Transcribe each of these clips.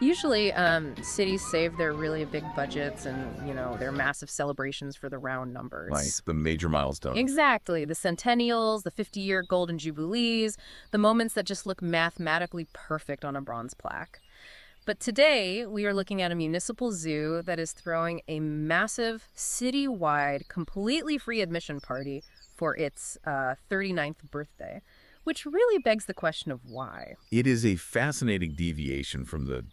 Usually, cities save their really big budgets and, their massive celebrations for the round Like numbers. the major milestone. Exactly. The centennials, the 50-year golden jubilees, the moments that just look mathematically perfect on a bronze plaque. But today, we are looking at a municipal zoo that is throwing a massive, citywide, completely free admission party for its 39th birthday, which really begs the question of why. It is a fascinating deviation from the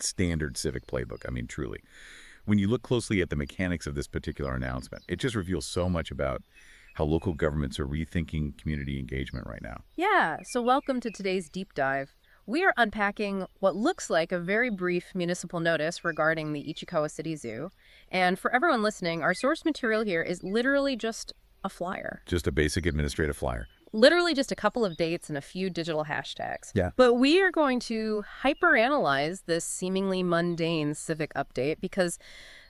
standard civic playbook. I mean, truly. When you look closely at the mechanics of this particular announcement, it just reveals so much about how local governments are rethinking community engagement right now. Yeah, so welcome to today's deep dive. We are unpacking what looks like a very brief municipal notice regarding the Ichikawa City Zoo. And for everyone listening, our source material here is literally just a flyer. Just a basic administrative flyer. Literally just a couple of dates and a few digital hashtags. Yeah. But we are going to hyperanalyze this seemingly mundane civic update because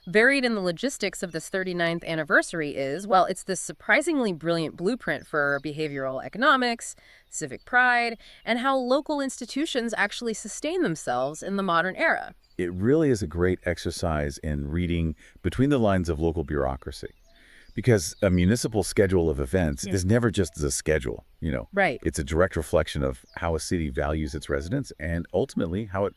buried in the logistics of this 39th anniversary is, well, it's this surprisingly brilliant blueprint for behavioral economics, civic pride, and how local institutions actually sustain themselves in the modern era. It really is a great exercise in reading between the lines of local bureaucracy. Because a municipal schedule of events is never just a schedule, Right. It's a direct reflection of how a city values its residents and ultimately how it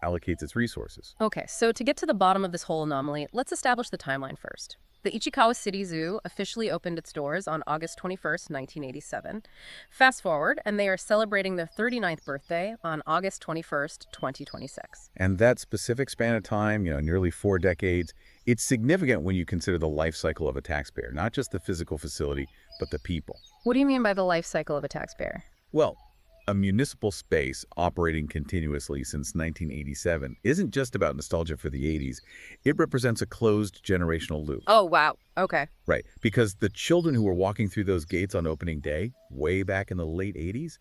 allocates its resources. Okay, so to get to the bottom of this whole anomaly, let's establish the timeline first. The Ichikawa City Zoo officially opened its doors on August 21st, 1987. Fast forward, and they are celebrating their 39th birthday on August 21st, 2026. And that specific span of time, nearly 4 decades, it's significant when you consider the life cycle of a taxpayer, not just the physical facility, but the people. What do you mean by the life cycle of a taxpayer? Well, a municipal space operating continuously since 1987 isn't just about nostalgia for the 80s. It represents a closed generational loop. Oh, wow. Okay. Right, because the children who were walking through those gates on opening day, way back in the late 80s,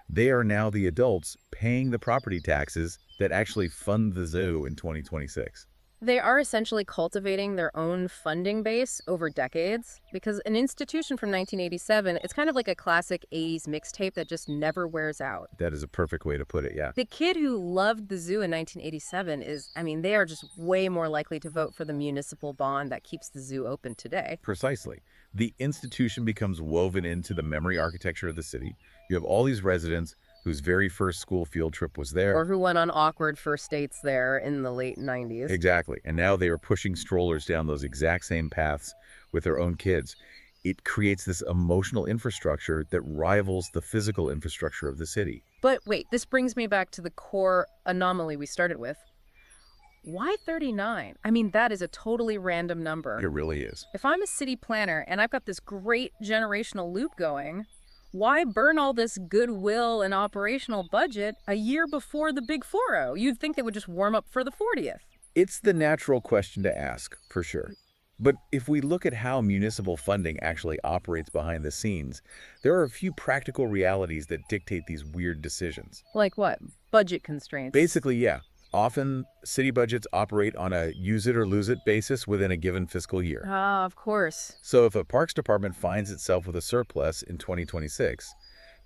they are now the adults paying the property taxes that actually fund the zoo in 2026. They are essentially cultivating their own funding base over decades because an institution from 1987, it's kind of like a classic 80s mixtape that just never wears out. That is a perfect way to put it, yeah. The kid who loved the zoo in 1987 they are just way more likely to vote for the municipal bond that keeps the zoo open today. Precisely. The institution becomes woven into the memory architecture of the city. You have all these residents whose very first school field trip was there. Or who went on awkward first dates there in the late 90s. Exactly. And now they are pushing strollers down those exact same paths with their own kids. It creates this emotional infrastructure that rivals the physical infrastructure of the city. But wait, this brings me back to the core anomaly we started with. Why 39? That is a totally random number. It really is. If I'm a city planner and I've got this great generational loop going, why burn all this goodwill and operational budget a year before the big 40? You'd think they would just warm up for the 40th. It's the natural question to ask, for sure. But if we look at how municipal funding actually operates behind the scenes, there are a few practical realities that dictate these weird decisions. Like what? Budget constraints. Basically, yeah. Often, city budgets operate on a use-it-or-lose-it basis within a given fiscal year. Ah, of course. So if a parks department finds itself with a surplus in 2026,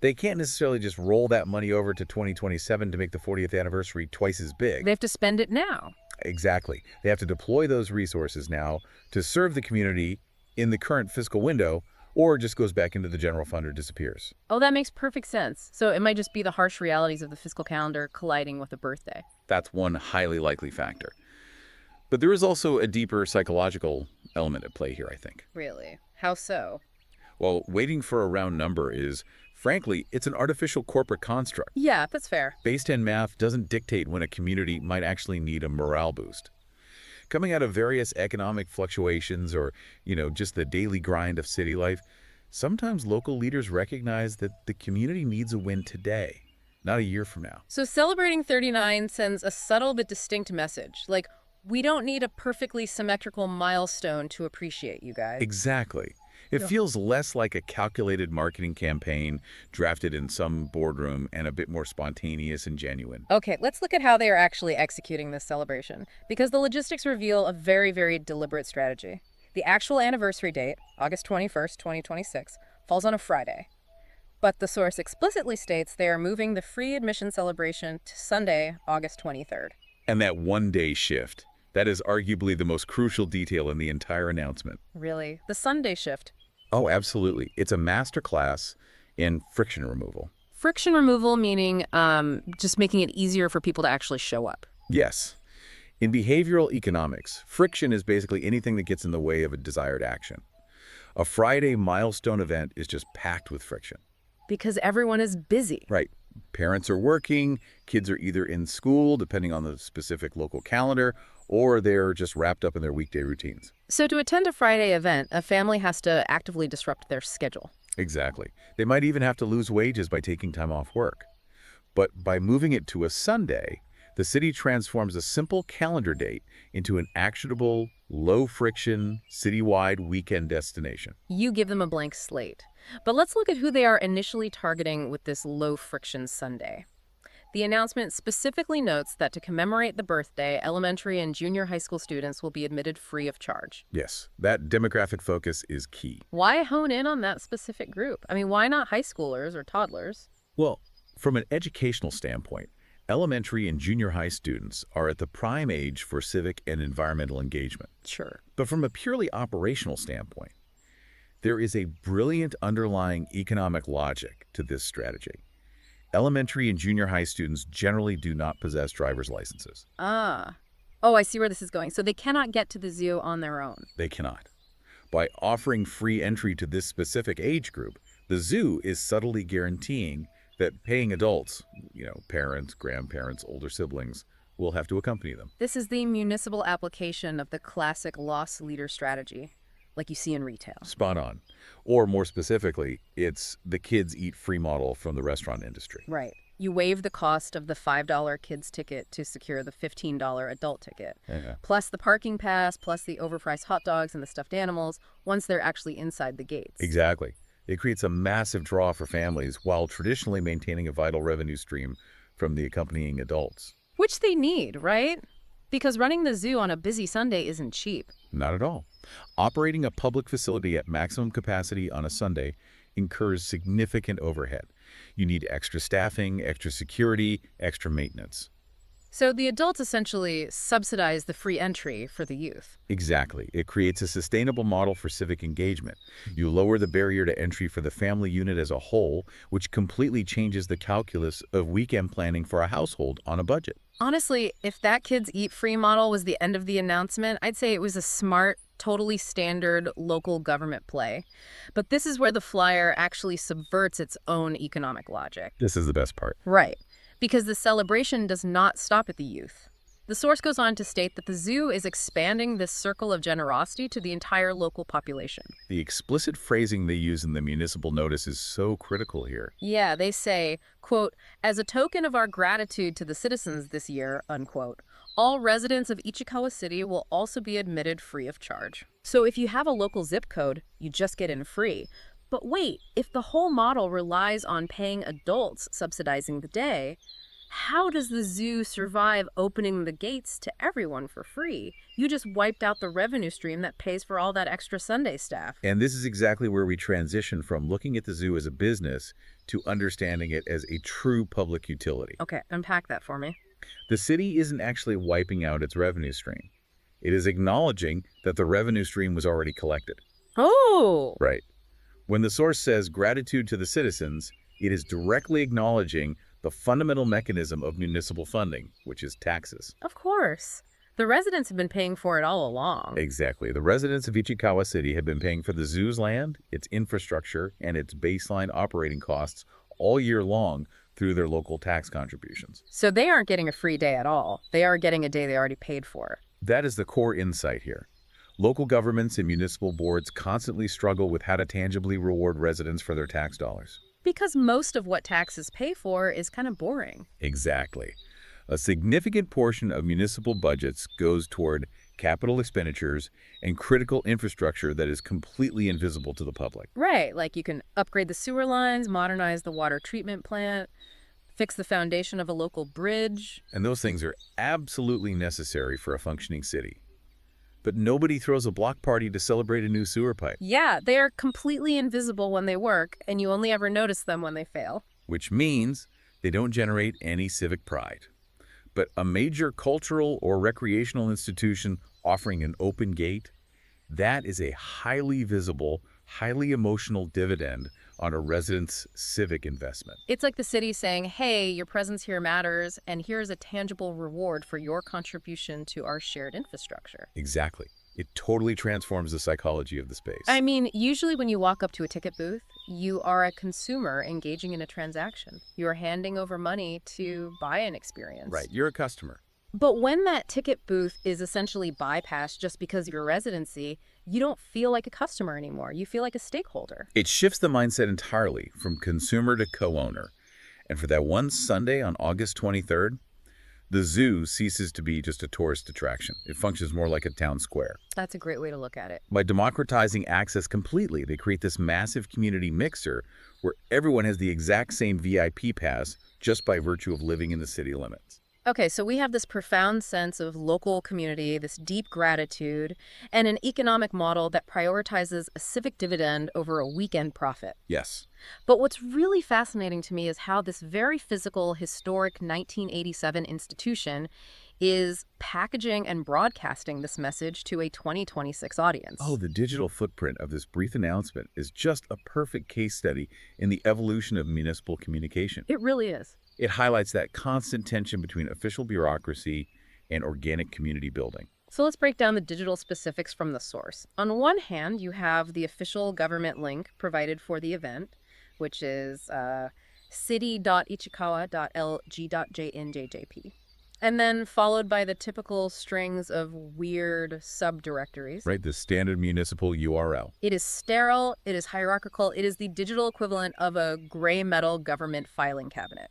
they can't necessarily just roll that money over to 2027 to make the 40th anniversary twice as big. They have to spend it now. Exactly. They have to deploy those resources now to serve the community in the current fiscal window, or it just goes back into the general fund or disappears. Oh, that makes perfect sense. So it might just be the harsh realities of the fiscal calendar colliding with a birthday. That's one highly likely factor. But there is also a deeper psychological element at play here, I think. Really? How so? Well, waiting for a round number is, frankly, it's an artificial corporate construct. Yeah, that's fair. Base 10 math doesn't dictate when a community might actually need a morale boost. Coming out of various economic fluctuations or, just the daily grind of city life, sometimes local leaders recognize that the community needs a win today, not a year from now. So celebrating 39 sends a subtle but distinct message. Like, we don't need a perfectly symmetrical milestone to appreciate you guys. Exactly. It feels less like a calculated marketing campaign drafted in some boardroom and a bit more spontaneous and genuine. Okay, let's look at how they are actually executing this celebration, because the logistics reveal a very, very deliberate strategy. The actual anniversary date, August 21st, 2026, falls on a Friday. But the source explicitly states they are moving the free admission celebration to Sunday, August 23rd. And that one-day shift, that is arguably the most crucial detail in the entire announcement. Really? The Sunday shift? Oh, absolutely. It's a masterclass in friction removal. Friction removal meaning just making it easier for people to actually show up. Yes. In behavioral economics, friction is basically anything that gets in the way of a desired action. A Friday milestone event is just packed with friction. Because everyone is busy. Right. Parents are working, kids are either in school, depending on the specific local calendar, or they're just wrapped up in their weekday routines. So to attend a Friday event, a family has to actively disrupt their schedule. Exactly. They might even have to lose wages by taking time off work. But by moving it to a Sunday, the city transforms a simple calendar date into an actionable, low-friction, citywide weekend destination. You give them a blank slate. But let's look at who they are initially targeting with this low-friction Sunday. The announcement specifically notes that to commemorate the birthday, elementary and junior high school students will be admitted free of charge. Yes, that demographic focus is key. Why hone in on that specific group? I mean, why not high schoolers or toddlers? Well, from an educational standpoint, elementary and junior high students are at the prime age for civic and environmental engagement. Sure. But from a purely operational standpoint, there is a brilliant underlying economic logic to this strategy. Elementary and junior high students generally do not possess driver's licenses. Ah. Oh, I see where this is going. So they cannot get to the zoo on their own. They cannot. By offering free entry to this specific age group, the zoo is subtly guaranteeing that paying adults, parents, grandparents, older siblings, will have to accompany them. This is the municipal application of the classic loss leader strategy, like you see in retail. Spot on. Or more specifically, it's the kids eat free model from the restaurant industry. Right. You waive the cost of the $5 kids ticket to secure the $15 adult ticket, plus the parking pass, plus the overpriced hot dogs and the stuffed animals once they're actually inside the gates. Exactly. It creates a massive draw for families while traditionally maintaining a vital revenue stream from the accompanying adults. Which they need, right? Because running the zoo on a busy Sunday isn't cheap. Not at all. Operating a public facility at maximum capacity on a Sunday incurs significant overhead. You need extra staffing, extra security, extra maintenance. So the adults essentially subsidize the free entry for the youth. Exactly. It creates a sustainable model for civic engagement. You lower the barrier to entry for the family unit as a whole, which completely changes the calculus of weekend planning for a household on a budget. Honestly, if that kids eat free model was the end of the announcement, I'd say it was a smart, totally standard local government play. But this is where the flyer actually subverts its own economic logic. This is the best part. Right. Because the celebration does not stop at the youth. The source goes on to state that the zoo is expanding this circle of generosity to the entire local population. The explicit phrasing they use in the municipal notice is so critical here. Yeah, they say, quote, as a token of our gratitude to the citizens this year, unquote, all residents of Ichikawa City will also be admitted free of charge. So if you have a local zip code, you just get in free. But wait, if the whole model relies on paying adults subsidizing the day, how does the zoo survive opening the gates to everyone for free? You just wiped out the revenue stream that pays for all that extra Sunday staff. And this is exactly where we transition from looking at the zoo as a business to understanding it as a true public utility. Okay, unpack that for me. The city isn't actually wiping out its revenue stream. It is acknowledging that the revenue stream was already collected. Oh! Right. When the source says gratitude to the citizens, it is directly acknowledging the fundamental mechanism of municipal funding, which is taxes. Of course. The residents have been paying for it all along. Exactly. The residents of Ichikawa City have been paying for the zoo's land, its infrastructure, and its baseline operating costs all year long through their local tax contributions. So they aren't getting a free day at all. They are getting a day they already paid for. That is the core insight here. Local governments and municipal boards constantly struggle with how to tangibly reward residents for their tax dollars. Because most of what taxes pay for is kind of boring. Exactly. A significant portion of municipal budgets goes toward capital expenditures and critical infrastructure that is completely invisible to the public. Right, like you can upgrade the sewer lines, modernize the water treatment plant, fix the foundation of a local bridge. And those things are absolutely necessary for a functioning city. But nobody throws a block party to celebrate a new sewer pipe, Yeah, they are completely invisible when they work, and you only ever notice them when they fail. which means they don't generate any civic pride. But a major cultural or recreational institution offering an open gate, that is a highly visible, highly emotional dividend on a resident's civic investment. It's like the city saying, hey, your presence here matters, and here's a tangible reward for your contribution to our shared infrastructure. Exactly. It totally transforms the psychology of the space. I mean, usually when you walk up to a ticket booth, you are a consumer engaging in a transaction. You're handing over money to buy an experience. Right, you're a customer. But when that ticket booth is essentially bypassed just because of your residency, you don't feel like a customer anymore. You feel like a stakeholder. It shifts the mindset entirely from consumer to co-owner. And for that one Sunday on August 23rd, the zoo ceases to be just a tourist attraction. It functions more like a town square. That's a great way to look at it. By democratizing access completely, they create this massive community mixer where everyone has the exact same VIP pass just by virtue of living in the city limits. Okay, so we have this profound sense of local community, this deep gratitude, and an economic model that prioritizes a civic dividend over a weekend profit. Yes. But what's really fascinating to me is how this very physical, historic 1987 institution is packaging and broadcasting this message to a 2026 audience. Oh, the digital footprint of this brief announcement is just a perfect case study in the evolution of municipal communication. It really is. It highlights that constant tension between official bureaucracy and organic community building. So let's break down the digital specifics from the source. On one hand, you have the official government link provided for the event, which is city.ichikawa.lg.jnjjp. And then followed by the typical strings of weird subdirectories. Right, the standard municipal URL. It is sterile, it is hierarchical, it is the digital equivalent of a gray metal government filing cabinet.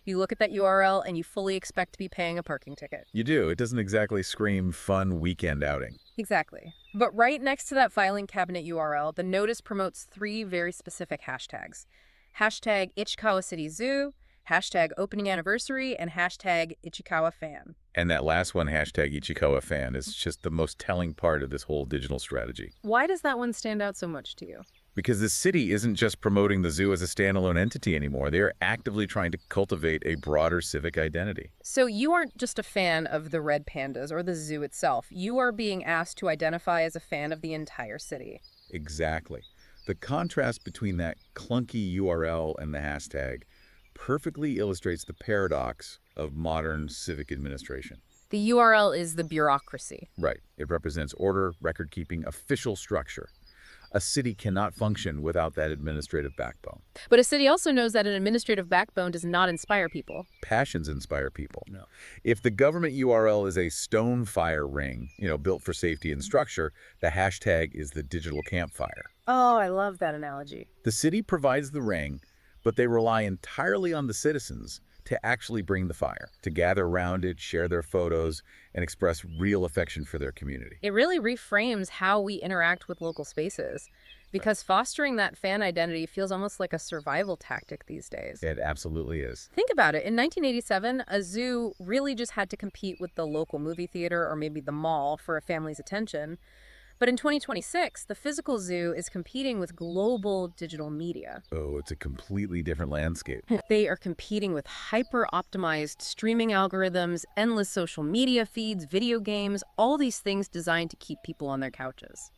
You look at that URL and you fully expect to be paying a parking ticket. You do. It doesn't exactly scream fun weekend outing. Exactly. But right next to that filing cabinet URL, the notice promotes 3 very specific hashtags. Hashtag Ichikawa City Zoo, hashtag opening anniversary, and hashtag Ichikawa fan. And that last one, hashtag Ichikawa fan, is just the most telling part of this whole digital strategy. Why does that one stand out so much to you? Because the city isn't just promoting the zoo as a standalone entity anymore. They are actively trying to cultivate a broader civic identity. So you aren't just a fan of the red pandas or the zoo itself. You are being asked to identify as a fan of the entire city. Exactly. The contrast between that clunky URL and the hashtag perfectly illustrates the paradox of modern civic administration. The URL is the bureaucracy. Right. It represents order, record-keeping, official structure. A city cannot function without that administrative backbone. But a city also knows that an administrative backbone does not inspire people. Passions inspire people. No. If the government URL is a stone fire ring, built for safety and structure, the hashtag is the digital campfire. Oh, I love that analogy. The city provides the ring, but they rely entirely on the citizens to actually bring the fire, to gather around it, share their photos, and express real affection for their community. It really reframes how we interact with local spaces, because fostering that fan identity feels almost like a survival tactic these days. It absolutely is. Think about it. In 1987, a zoo really just had to compete with the local movie theater or maybe the mall for a family's attention. But in 2026, the physical zoo is competing with global digital media. Oh, it's a completely different landscape. They are competing with hyper-optimized streaming algorithms, endless social media feeds, video games, all these things designed to keep people on their couches.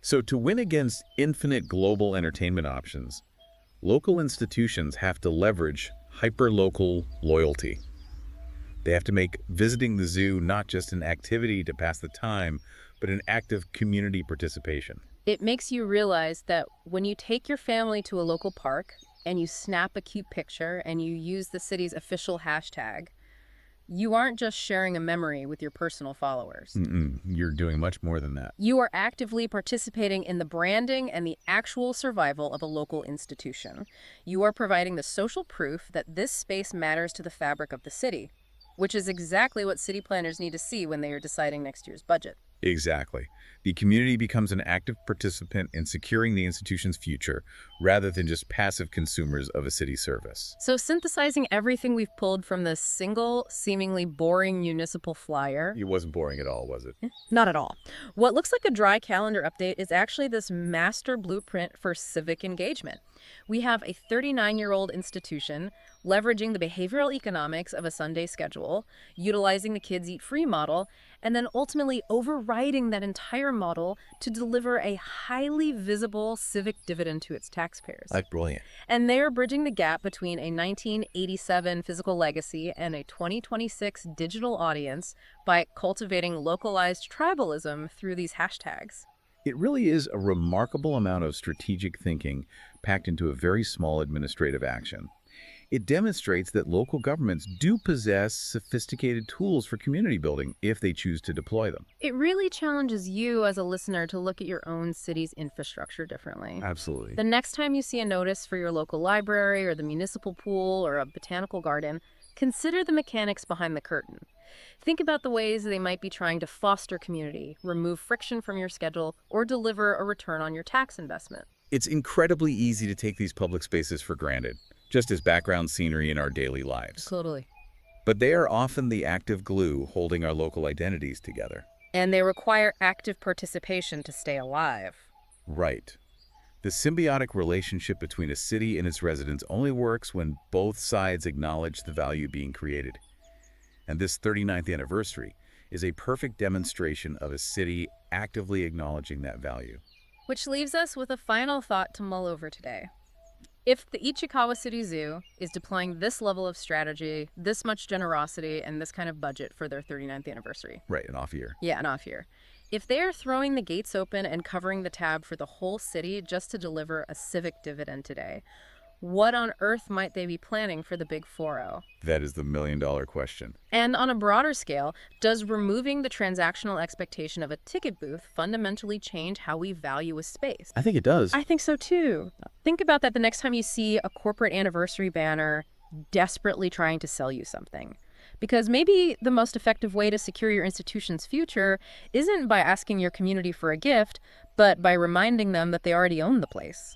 So to win against infinite global entertainment options, local institutions have to leverage hyper-local loyalty. They have to make visiting the zoo not just an activity to pass the time, but an active community participation. It makes you realize that when you take your family to a local park and you snap a cute picture and you use the city's official hashtag, you aren't just sharing a memory with your personal followers. You're doing much more than that. You are actively participating in the branding and the actual survival of a local institution. You are providing the social proof that this space matters to the fabric of the city, which is exactly what city planners need to see when they are deciding next year's budget. Exactly. The community becomes an active participant in securing the institution's future, rather than just passive consumers of a city service. So synthesizing everything we've pulled from this single, seemingly boring municipal flyer. It wasn't boring at all, was it? Not at all. What looks like a dry calendar update is actually this master blueprint for civic engagement. We have a 39-year-old institution leveraging the behavioral economics of a Sunday schedule, utilizing the kids eat free model, and then ultimately overriding that entire model to deliver a highly visible civic dividend to its taxpayers. Like brilliant. And they're bridging the gap between a 1987 physical legacy and a 2026 digital audience by cultivating localized tribalism through these hashtags. It really is a remarkable amount of strategic thinking packed into a very small administrative action. It demonstrates that local governments do possess sophisticated tools for community building if they choose to deploy them. It really challenges you as a listener to look at your own city's infrastructure differently. Absolutely. The next time you see a notice for your local library or the municipal pool or a botanical garden, consider the mechanics behind the curtain. Think about the ways they might be trying to foster community, remove friction from your schedule, or deliver a return on your tax investment. It's incredibly easy to take these public spaces for granted, just as background scenery in our daily lives. Totally. But they are often the active glue holding our local identities together. And they require active participation to stay alive. Right. The symbiotic relationship between a city and its residents only works when both sides acknowledge the value being created. And this 39th anniversary is a perfect demonstration of a city actively acknowledging that value. Which leaves us with a final thought to mull over today. If the Ichikawa City Zoo is deploying this level of strategy, this much generosity, and this kind of budget for their 39th anniversary. Right, an off year. Yeah, an off year. If they're throwing the gates open and covering the tab for the whole city just to deliver a civic dividend today, what on earth might they be planning for the big 4-0? That is the million-dollar question. And on a broader scale, does removing the transactional expectation of a ticket booth fundamentally change how we value a space? I think it does. I think so too. Think about that the next time you see a corporate anniversary banner desperately trying to sell you something. Because maybe the most effective way to secure your institution's future isn't by asking your community for a gift, but by reminding them that they already own the place.